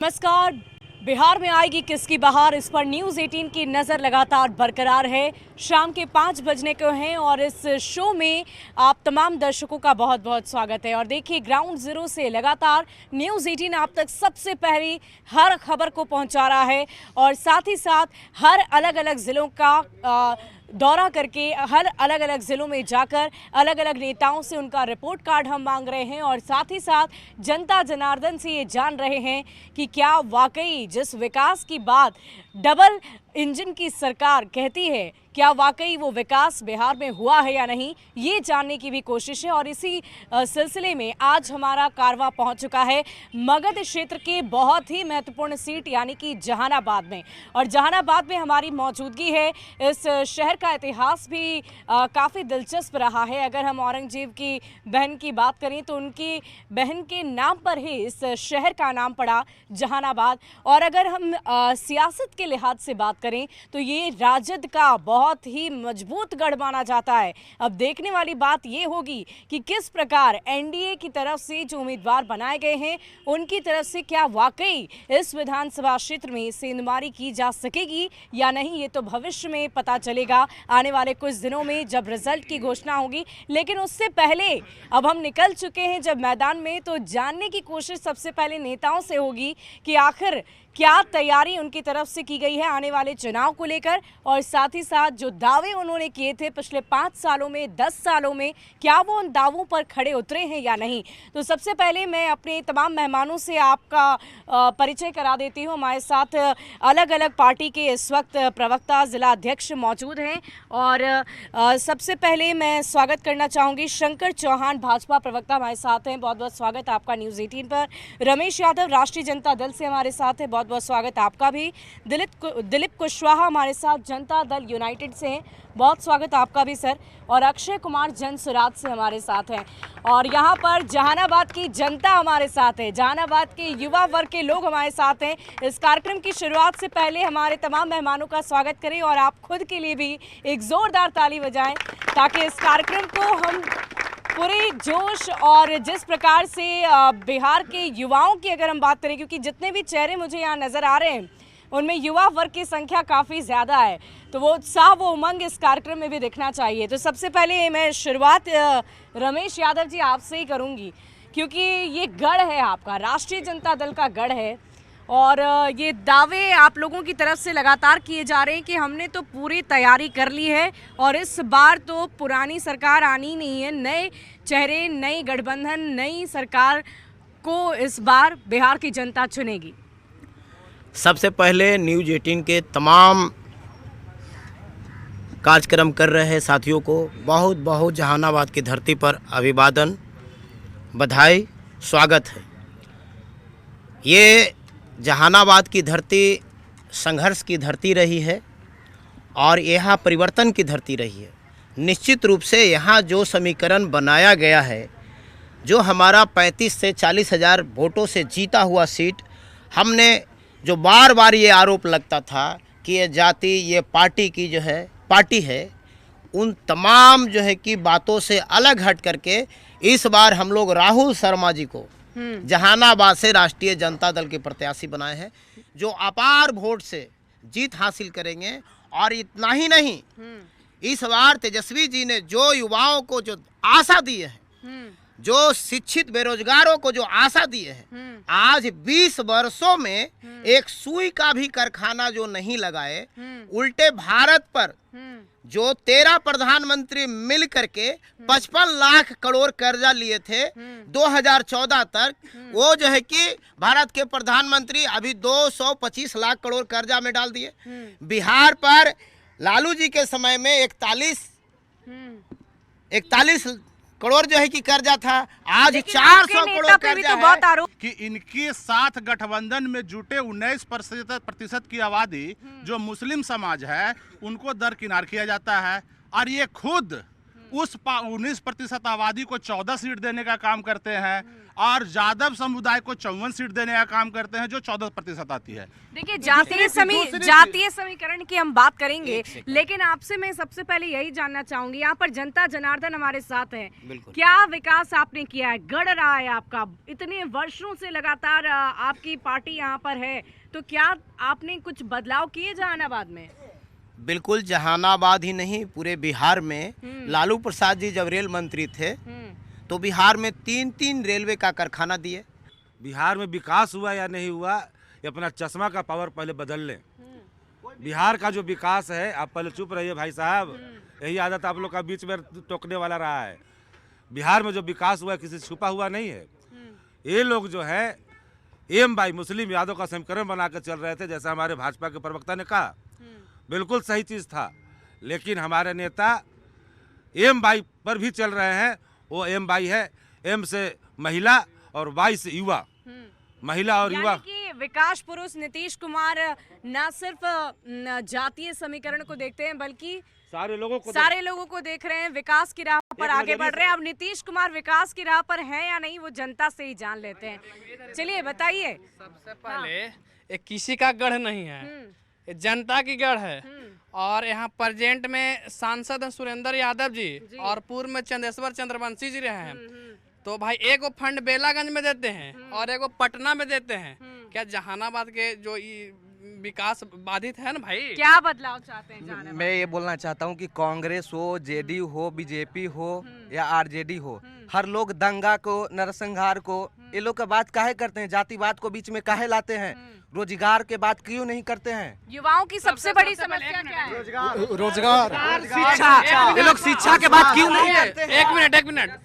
नमस्कार। बिहार में आएगी किसकी बहार, इस पर न्यूज़ 18 की नज़र लगातार बरकरार है। शाम के 5 बजने को हैं और इस शो में आप तमाम दर्शकों का बहुत बहुत स्वागत है। और देखिए, ग्राउंड ज़ीरो से लगातार न्यूज़ 18 आप तक सबसे पहले हर खबर को पहुंचा रहा है और साथ ही साथ हर अलग अलग ज़िलों का दौरा करके हर अलग अलग ज़िलों में जाकर अलग अलग नेताओं से उनका रिपोर्ट कार्ड हम मांग रहे हैं और साथ ही साथ जनता जनार्दन से ये जान रहे हैं कि क्या वाकई जिस विकास की बात डबल इंजन की सरकार कहती है, क्या वाकई वो विकास बिहार में हुआ है या नहीं, ये जानने की भी कोशिश है। और इसी सिलसिले में आज हमारा कारवां पहुंच चुका है मगध क्षेत्र के बहुत ही महत्वपूर्ण सीट यानी कि जहानाबाद में। और जहानाबाद में हमारी मौजूदगी है। इस शहर का इतिहास भी काफ़ी दिलचस्प रहा है। अगर हम औरंगजेब की बहन की बात करें तो उनकी बहन के नाम पर ही इस शहर का नाम पड़ा जहानाबाद। और अगर हम सियासत के लिहाज से बात करें तो ये राजद का बहुत ही मजबूत गढ़ माना जाता है। अब देखने वाली बात ये होगी कि किस प्रकार एनडीए की तरफ से जो उम्मीदवार बनाए गए हैं उनकी तरफ से क्या वाकई इस विधानसभा क्षेत्र में सेंधमारी की जा सकेगी या नहीं, ये तो भविष्य में पता चलेगा आने वाले कुछ दिनों में जब रिजल्ट की घोषणा होगी। लेकिन उससे पहले अब हम निकल चुके हैं जब मैदान में, तो जानने की कोशिश सबसे पहले नेताओं से होगी कि आखिर क्या तैयारी उनकी तरफ से की गई है आने वाले चुनाव को लेकर, और साथ ही साथ जो दावे उन्होंने किए थे पिछले 5 सालों में 10 सालों में, क्या वो उन दावों पर खड़े उतरे हैं या नहीं। तो सबसे पहले मैं अपने तमाम मेहमानों से आपका परिचय करा देती हूँ। हमारे साथ अलग अलग पार्टी के इस वक्त प्रवक्ता, जिला अध्यक्ष मौजूद हैं। और सबसे पहले मैं स्वागत करना चाहूँगी शंकर चौहान, भाजपा प्रवक्ता हमारे साथ हैं। बहुत बहुत स्वागत आपका न्यूज़ 18 पर। रमेश यादव राष्ट्रीय जनता दल से हमारे साथ हैं, बहुत बहुत स्वागत आपका भी। दिलीप कुशवाहा हमारे साथ जनता दल यूनाइटेड से हैं, बहुत स्वागत आपका भी सर। और अक्षय कुमार जन सुराज से हमारे साथ हैं। और यहाँ पर जहानाबाद की जनता हमारे साथ है, जहानाबाद के युवा वर्ग के लोग हमारे साथ हैं। इस कार्यक्रम की शुरुआत से पहले हमारे तमाम मेहमानों का स्वागत करें और आप खुद के लिए भी एक जोरदार ताली बजाएं ताकि इस कार्यक्रम को हम पूरे जोश और जिस प्रकार से बिहार के युवाओं की अगर हम बात करें, क्योंकि जितने भी चेहरे मुझे यहाँ नज़र आ रहे हैं उनमें युवा वर्ग की संख्या काफ़ी ज़्यादा है, तो वो उत्साह, वो उमंग इस कार्यक्रम में भी दिखना चाहिए। तो सबसे पहले मैं शुरुआत रमेश यादव जी आपसे ही करूँगी, क्योंकि ये गढ़ है आपका, राष्ट्रीय जनता दल का गढ़ है और ये दावे आप लोगों की तरफ से लगातार किए जा रहे हैं कि हमने तो पूरी तैयारी कर ली है और इस बार तो पुरानी सरकार आनी नहीं है, नए चेहरे, नई गठबंधन, नई सरकार को इस बार बिहार की जनता चुनेगी। सबसे पहले न्यूज़ 18 के तमाम कार्यक्रम कर रहे साथियों को बहुत बहुत जहानाबाद की धरती पर अभिवादन, बधाई, स्वागत है। ये जहानाबाद की धरती संघर्ष की धरती रही है और यहाँ परिवर्तन की धरती रही है। निश्चित रूप से यहाँ जो समीकरण बनाया गया है, जो हमारा 35 से 40 हज़ार वोटों से जीता हुआ सीट, हमने जो बार बार ये आरोप लगता था कि ये जाति, ये पार्टी की जो है पार्टी है, उन तमाम जो है कि बातों से अलग हट करके इस बार हम लोग राहुल शर्मा जी को जहानाबाद से राष्ट्रीय जनता दल के प्रत्याशी बनाए हैं, जो अपार वोट से जीत हासिल करेंगे। और इतना ही नहीं, इस बार तेजस्वी जी ने जो युवाओं को जो आशा दी है, जो शिक्षित बेरोजगारों को जो आशा दी है, आज 20 वर्षों में एक सुई का भी कारखाना जो नहीं लगाए, उल्टे भारत पर जो 13 प्रधानमंत्री मिल करके 55 लाख करोड़ कर्जा लिए थे 2014 तक, वो जो है कि भारत के प्रधानमंत्री अभी 225 लाख करोड़ कर्जा में डाल दिए। बिहार पर लालू जी के समय में 41 करोड़ जो है कि कर्जा था, आज 400 करोड़ कर्जा है। कि इनके साथ गठबंधन में जुटे 19% की आबादी जो मुस्लिम समाज है उनको दरकिनार किया जाता है और ये खुद उस 19% आबादी को 14 सीट देने का काम करते हैं और यादव समुदाय को 54 सीट देने का काम करते हैं, जो 14% आती है। देखिए, जातीय समीकरण की हम बात करेंगे, लेकिन आपसे मैं सबसे पहले यही जानना चाहूंगी, यहाँ पर जनता जनार्दन हमारे साथ है, क्या विकास आपने किया है, गढ़ रहा है आपका, इतने वर्षों से लगातार आपकी पार्टी यहाँ पर है, तो क्या आपने कुछ बदलाव किए जहानाबाद में? बिल्कुल, जहानाबाद ही नहीं पूरे बिहार में लालू प्रसाद जी जब रेल मंत्री थे तो बिहार में 3 रेलवे का कारखाना दिए। बिहार में विकास हुआ या नहीं हुआ, ये अपना चश्मा का पावर पहले बदल लें। बिहार का जो विकास है, आप पहले चुप रहिए भाई साहब, यही आदत आप लोग का बीच में टोकने वाला रहा है। बिहार में जो विकास हुआ है किसी से छुपा हुआ नहीं है। ये लोग जो है एम बाई मुस्लिम यादव का समीकरण बना कर चल रहे थे, जैसा हमारे भाजपा के प्रवक्ता ने कहा, बिल्कुल सही चीज़ था। लेकिन हमारे नेता एम बाई पर भी चल रहे हैं। वो एम बाई है, एम से महिला और वाई से युवा, महिला और युवा। कि विकास पुरुष नीतीश कुमार न सिर्फ जातीय समीकरण को देखते हैं, बल्कि सारे लोगों को देख रहे हैं, विकास की राह पर आगे बढ़ रहे हैं। अब नीतीश कुमार विकास की राह पर है या नहीं, वो जनता से ही जान लेते हैं। चलिए बताइए। सबसे पहले ये किसी का गढ़ नहीं है, ये जनता की गढ़ है। और यहाँ प्रेजेंट में सांसद सुरेंद्र यादव जी और पूर्व में चंदेश्वर चंद्रवंशी जी रहे हैं। तो भाई एक फंड बेलागंज में देते हैं और एक पटना में देते हैं। क्या जहानाबाद के जो विकास बाधित है ना भाई? क्या बदलाव चाहते हैं जहानाबाद? मैं ये बोलना चाहता हूँ कि कांग्रेस हो, जेडीयू हो, बीजेपी हो या आरजेडी हो, हर लोग दंगा को, नरसंहार को, ये लोग का बात काहे करते हैं? जातिवाद को बीच में काहे लाते हैं? रोजगार के बात क्यों नहीं करते हैं? युवाओं की सबसे बड़ी समस्या क्या है? रोजगार, शिक्षा। ये लोग शिक्षा के बात क्यों नहीं करते हैं? एक मिनट,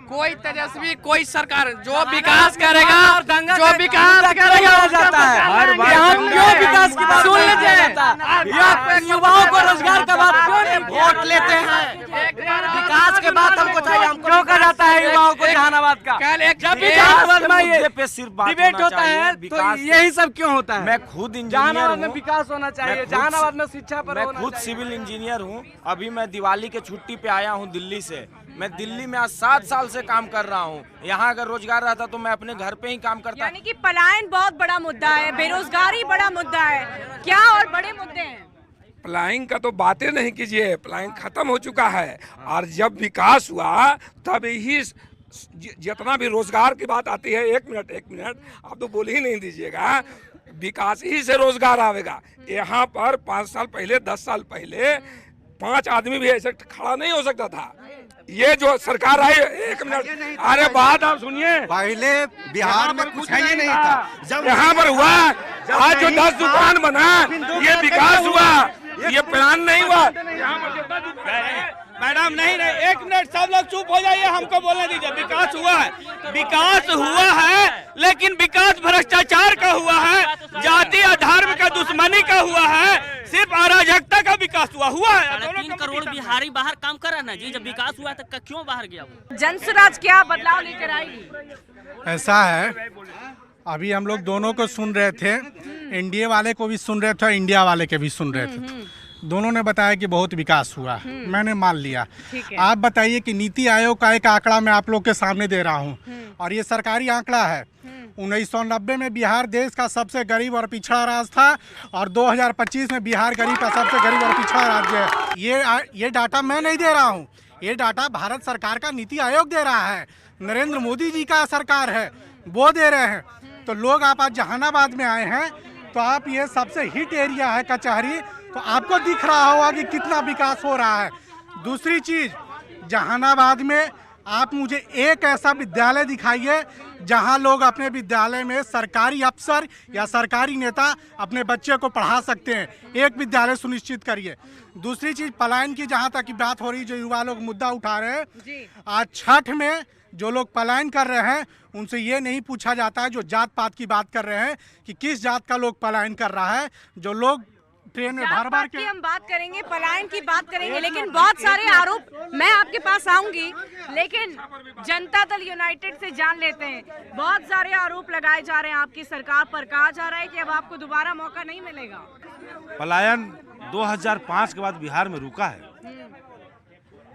कोई तेजस्वी, कोई सरकार जो विकास करेगा, जो विकास करेगा जाता है। क्यों विकास की बात सुन लीजिए, युवाओं को रोजगार का बात क्यों नहीं? वोट लेते हैं, विकास के बात हमको चाहिए। हम क्यों कर जाता है युवाओं को जहानाबाद का? जब भी जहानाबाद में ये सिर्फ डिबेट होता है तो यही सब क्यों होता है? मैं खुद जहानाबाद में विकास होना चाहिए, जहानाबाद में शिक्षा पर। मैं खुद सिविल इंजीनियर हूँ। अभी मैं दिवाली के छुट्टी पे आया हूँ दिल्ली से। मैं दिल्ली में आज 7 साल से काम कर रहा हूँ। यहाँ अगर रोजगार रहता तो मैं अपने घर पे ही काम करता। यानी कि पलायन बहुत बड़ा मुद्दा है, बेरोजगारी बड़ा मुद्दा है, क्या और बड़े मुद्दे हैं? पलायन का तो बातें नहीं कीजिए, पलायन खत्म हो चुका है। और जब विकास हुआ तब ही जितना भी रोजगार की बात आती है। एक मिनट आप तो बोल ही नहीं दीजिएगा। विकास ही से रोजगार आवेगा। यहाँ पर 5 साल पहले, 10 साल पहले 5 आदमी भी ऐसे खड़ा नहीं हो सकता था। ये जो सरकार आई, एक मिनट, अरे बात आप सुनिए। पहले बिहार में कुछ है ही नहीं था। जब यहाँ पर हुआ, आज जो 10 दुकान बना, ये विकास हुआ, ये प्लान नहीं हुआ। मैडम नहीं, एक मिनट, सब लोग चुप हो जाइए, हमको बोलने दीजिए। विकास हुआ है, लेकिन विकास भ्रष्टाचार का हुआ है, जाति और धर्म का दुश्मनी का हुआ है, सिर्फ अराजकता का विकास हुआ है। 3 करोड़ बिहारी बाहर काम कर रहा है ना जी। जब विकास हुआ तक क्यों बाहर गया वो? जनसुराज क्या बदलाव लेकर आएगी? ऐसा है, अभी हम लोग दोनों को सुन रहे थे, एनडीए वाले को भी सुन रहे थे, इंडिया वाले के भी सुन रहे थे। दोनों ने बताया कि बहुत विकास हुआ, मैंने मान लिया। आप बताइए कि नीति आयोग का एक आंकड़ा मैं आप लोग के सामने दे रहा हूँ, और ये सरकारी आंकड़ा है। 1990 में बिहार देश का सबसे गरीब और पिछड़ा राज्य था, और 2025 में बिहार गरीब का सबसे गरीब और पिछड़ा राज्य है। ये डाटा मैं नहीं दे रहा हूँ, ये डाटा भारत सरकार का नीति आयोग दे रहा है, नरेंद्र मोदी जी का सरकार है, वो दे रहे हैं। तो लोग, आप आज जहानाबाद में आए हैं तो आप, ये सबसे हिट एरिया है कचहरी, तो आपको दिख रहा होगा कि कितना विकास हो रहा है। दूसरी चीज, जहानाबाद में आप मुझे एक ऐसा विद्यालय दिखाइए जहां लोग अपने विद्यालय में सरकारी अफसर या सरकारी नेता अपने बच्चे को पढ़ा सकते हैं। एक विद्यालय सुनिश्चित करिए। दूसरी चीज, पलायन की जहां तक की बात हो रही, जो युवा लोग मुद्दा उठा रहे हैं, आज छठ में जो लोग पलायन कर रहे हैं उनसे ये नहीं पूछा जाता है, जो जात पात की बात कर रहे हैं, कि किस जात का लोग पलायन कर रहा है। जो लोग ट्रेन में बार के, हम बात करेंगे, पलायन की बात करेंगे, लेकिन बहुत सारे आरोप, मैं आपके पास आऊंगी, लेकिन जनता दल यूनाइटेड से जान लेते हैं। बहुत सारे आरोप लगाए जा रहे हैं आपकी सरकार पर, कहा जा रहा है कि अब आपको दोबारा मौका नहीं मिलेगा। पलायन 2005 के बाद बिहार में रुका है।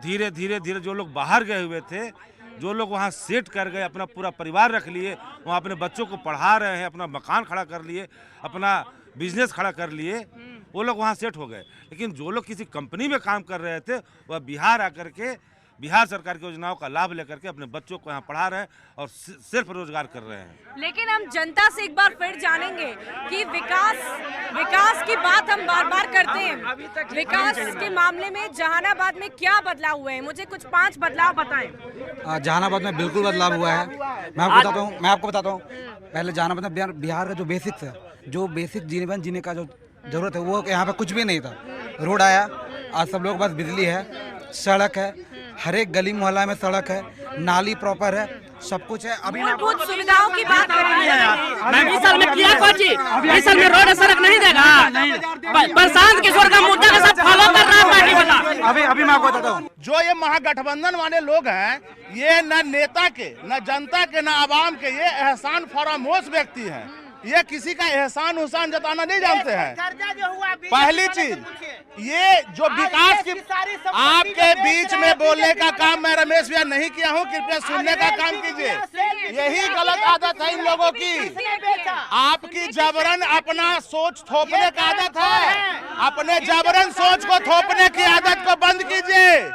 धीरे धीरे जो लोग बाहर गए हुए थे जो लोग वहाँ सेट कर गए, अपना पूरा परिवार रख लिए, वहाँ अपने बच्चों को पढ़ा रहे हैं, अपना मकान खड़ा कर लिए, अपना बिजनेस खड़ा कर लिए, वो लोग वहाँ सेट हो गए। लेकिन जो लोग किसी कंपनी में काम कर रहे थे वह बिहार आकर के बिहार सरकार की योजनाओं का लाभ लेकर के अपने बच्चों को यहाँ पढ़ा रहे हैं और सिर्फ रोजगार कर रहे हैं। लेकिन हम जनता से एक बार फिर जानेंगे कि विकास की बात हम बार बार करते हैं। विकास के मामले में जहानाबाद में क्या बदलाव हुए हैं? मुझे कुछ 5 बदलाव बताएं। जहानाबाद में बिल्कुल बदलाव हुआ है। मैं आपको बताता हूँ। पहले जहानाबाद में बिहार का जो बेसिक्स है, जो बेसिक जीवन जीने का जो जरूरत है, वो यहाँ पे कुछ भी नहीं था। रोड आया, आज सब लोग बस बिजली है, सड़क है, हर एक गली मोहल्ला में सड़क है, नाली प्रॉपर है, सब कुछ है। अभी मूलभूत सुविधाओं की बात करेंगे। 20 साल में किया कुछ? 20 साल में रोड सड़क नहीं देगा? प्रशांत किशोर का मुद्दा का सब फॉलो कर रहा है पार्टी वाला। अभी मैं आपको बताता हूँ, जो ये महागठबंधन वाले लोग हैं, ये न नेता के, न जनता के, न आवाम के, ये एहसान फरामोश व्यक्ति हैं। ये किसी का एहसान उहसान जताना नहीं जानते हैं। पहली चीज, ये जो विकास की आपके बीच में बोलने का काम मैं रमेश भैया नहीं किया हूँ, कृपया सुनने का काम कीजिए। यही गलत आदत है इन लोगों की। आपकी जबरन अपना सोच थोपने का आदत है। अपने जबरन सोच को थोपने की आदत को बंद कीजिए।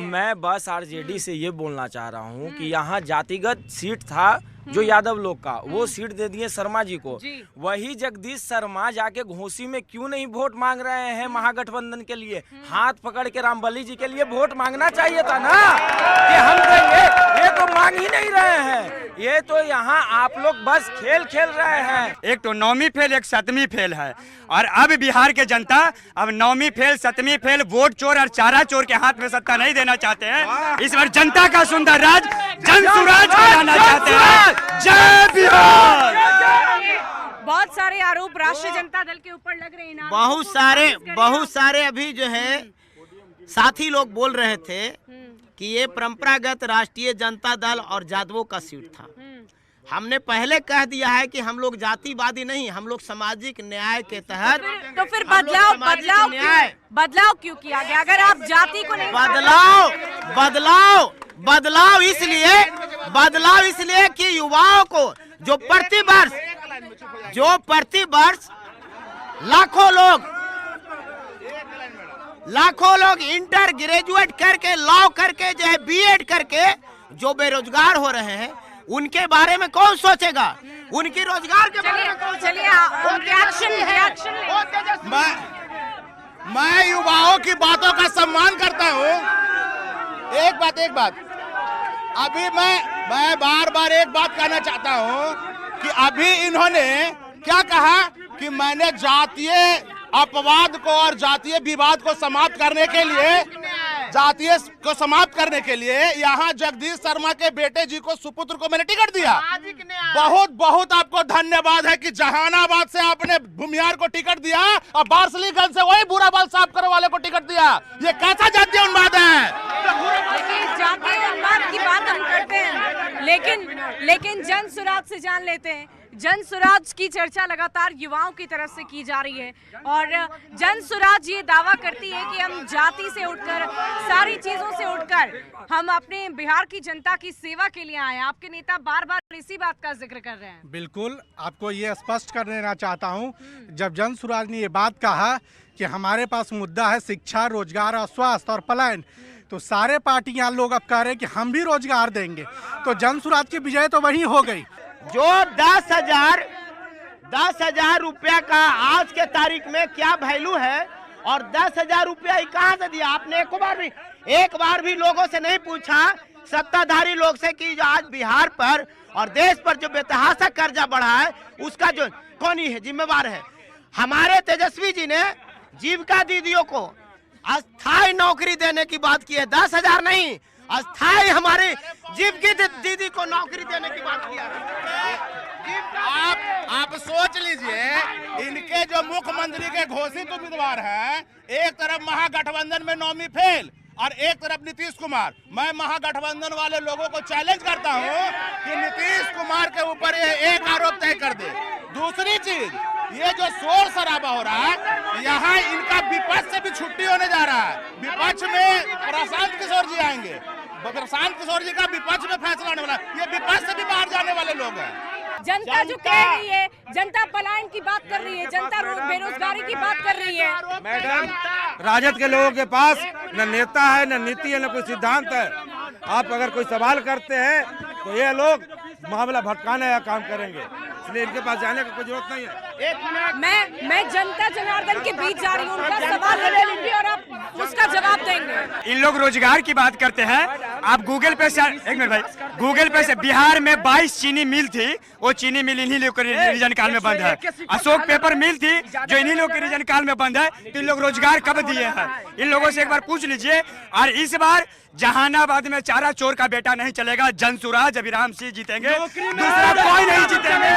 मैं बस आरजेडी से ये बोलना चाह रहा हूँ कि यहाँ जातिगत सीट था जो यादव लोग का, वो सीट दे दिए शर्मा जी को। वही जगदीश शर्मा जाके घोसी में क्यों नहीं वोट मांग रहे हैं महागठबंधन के लिए? हाथ पकड़ के रामबली जी के लिए वोट मांगना चाहिए था ना कि हम देंगे। ये तो मांग ही नहीं रहे हैं। ये तो यहाँ आप लोग बस खेल खेल रहे हैं। एक तो 9वीं फेल, एक 7वीं फेल है। और अब बिहार के जनता अब 9वीं फेल, 7वीं फेल, वोट चोर और चारा चोर के हाथ में सत्ता नहीं देना चाहते हैं। इस बार जनता का सुंदर राज जन सुराज कराना चाहते हैं। जय बिहार। बहुत सारे आरोप राष्ट्रीय जनता दल के ऊपर लग रहे हैं ना। बहुत सारे अभी जो है साथी लोग बोल रहे थे कि ये परंपरागत राष्ट्रीय जनता दल और यादवों का सीट था। हमने पहले कह दिया है कि हम लोग जातिवादी नहीं, हम लोग सामाजिक न्याय के तहत। तो फिर बदलाव क्यों किया गया? अगर आप जाति को नहीं बदलाव इसलिए कि युवाओं को जो प्रति वर्ष लाखों लोग इंटर ग्रेजुएट करके, लॉ करके, जो है बीएड करके जो बेरोजगार हो रहे हैं, उनके बारे में कौन सोचेगा? उनकी रोजगार के बारे में कौन मैं युवाओं की बातों का सम्मान करता हूँ। एक बात अभी मैं बार एक बात कहना चाहता हूँ कि अभी इन्होंने क्या कहा कि मैंने जातीय अपवाद को और जातीय विवाद को समाप्त करने के लिए यहाँ जगदीश शर्मा के बेटे जी को सुपुत्र को मैंने टिकट दिया। बहुत आपको धन्यवाद है कि जहानाबाद से आपने भूमिहार को टिकट दिया और बार्सलीगंज से वही बुरा बाल साफ करने वाले को टिकट दिया। ये कैसा जातीय उन्माद है? जातीय उन्माद की बात हम करते हैं, लेकिन जन सुराज से जान लेते हैं। जन सुराज की चर्चा लगातार युवाओं की तरफ से की जा रही है और जन सुराज ये दावा करती है कि हम जाति से उठकर, सारी चीजों से उठकर हम अपने बिहार की जनता की सेवा के लिए आए हैं। आपके नेता बार बार इसी बात का जिक्र कर रहे हैं। बिल्कुल, आपको ये स्पष्ट कर देना चाहता हूँ, जब जन सुराज ने ये बात कहा कि हमारे पास मुद्दा है शिक्षा, रोजगार और स्वास्थ्य और पलायन, तो सारे पार्टियां लोग अब कह रहे हैं कि हम भी रोजगार देंगे। तो जन सुराज की विजय तो वही हो गई। जो 10,000 रुपया का आज के तारीख में क्या वैल्यू है और 10,000 रुपया ही कहाँ से दिया? आपने एक बार भी लोगों से नहीं पूछा, सत्ताधारी लोग से, कि जो आज बिहार पर और देश पर जो बेतहाशा कर्जा बढ़ा है उसका जो कौन ही है जिम्मेवार है? हमारे तेजस्वी जी ने जीविका दीदियों को अस्थायी नौकरी देने की बात की है। 10,000 नहीं, अस्थायी हमारे जीविका दीदी को नौकरी देने की बात किया। आप सोच लीजिए, इनके जो मुख्यमंत्री के घोषित उम्मीदवार हैं, एक तरफ महागठबंधन में 9वीं फेल और एक तरफ नीतीश कुमार। मैं महागठबंधन वाले लोगों को चैलेंज करता हूं कि नीतीश कुमार के ऊपर एक आरोप तय कर दे। दूसरी चीज, ये जो शोर शराबा हो रहा है, यहाँ इनका विपक्ष से भी छुट्टी होने जा रहा है। विपक्ष में प्रशांत किशोर जी आएंगे, प्रशांत किशोर जी का विपक्ष में फैसला होने वाला, ये विपक्ष से भी बाहर जाने वाले लोग हैं। जनता जो कह रही है, जनता पलायन की बात कर रही है, जनता बेरोजगारी की बात कर रही है। मैडम, राजद के लोगों के पास न नेता है, न नीति है, न कोई सिद्धांत है। आप अगर कोई सवाल करते हैं तो ये लोग मामला भटकाने का काम करेंगे, इसलिए इनके पास जाने की कोई जरूरत नहीं है। मैं जनता जनार्दन के बीच जा रही हूँ, उनका सवाल ले लूंगी और आप उसका जवाब देंगे। इन लोग रोजगार की बात करते हैं। आप गूगल पे से, एक मिनट भाई, गूगल पे से बिहार में 22 चीनी मिल थी, वो चीनी मिल इन्हीं लोग के रीजन काल में बंद है। अशोक पेपर मिल थी जो इन्हीं लोग के रीजन काल में बंद है। तो इन लोग रोजगार कब दिए हैं, इन लोगों से एक बार पूछ लीजिए। और इस बार जहानाबाद में चारा चोर का बेटा नहीं चलेगा, जनसुराज अभिराम सिंह जीतेंगे, दूसरा कोई नहीं जीतेंगे।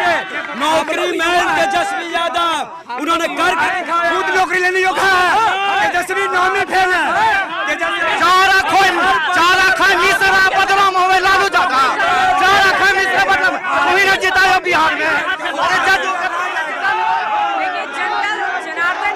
नौकरी में तेजस्वी यादव, उन्होंने कर खुद नौकरी लेने योग्य है, तेजस्वी नौमी फेल है। चारा खोई मिश्रा बदनाम होवे लालू जाता, चारा खोई मिश्रा बदनाम वही ने जिताया बिहार में। देखिए, जनता जनार्दन,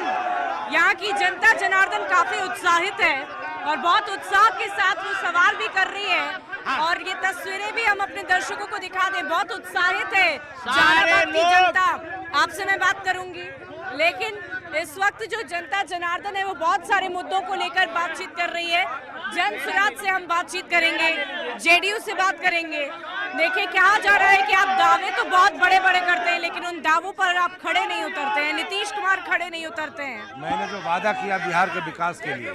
यहाँ की जनता जनार्दन काफी उत्साहित है और बहुत उत्साह के साथ वो सवाल भी कर रही है। और ये तस्वीरें भी हम अपने दर्शकों को दिखा दें, बहुत उत्साहित है जहानाबाद की जनता। आपसे मैं बात करूंगी, लेकिन इस वक्त जो जनता जनार्दन है वो बहुत सारे मुद्दों को लेकर बातचीत कर रही है। जन सुराज से हम बातचीत करेंगे, जेडीयू से बात करेंगे। देखिए, कहा जा रहा है कि आप दावे तो बहुत बड़े बड़े करते हैं, लेकिन उन दावों पर आप खड़े नहीं उतरते हैं। नीतीश कुमार खड़े नहीं उतरते हैं। मैंने जो वादा किया बिहार के विकास के लिए,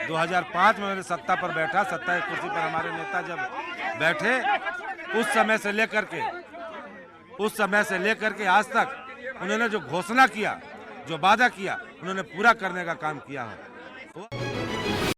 2005 में मैंने सत्ता पर बैठा, सत्ता की कुर्सी पर हमारे नेता जब बैठे, उस समय से लेकर के आज तक उन्होंने जो घोषणा किया, जो वादा किया, उन्होंने पूरा करने का काम किया है।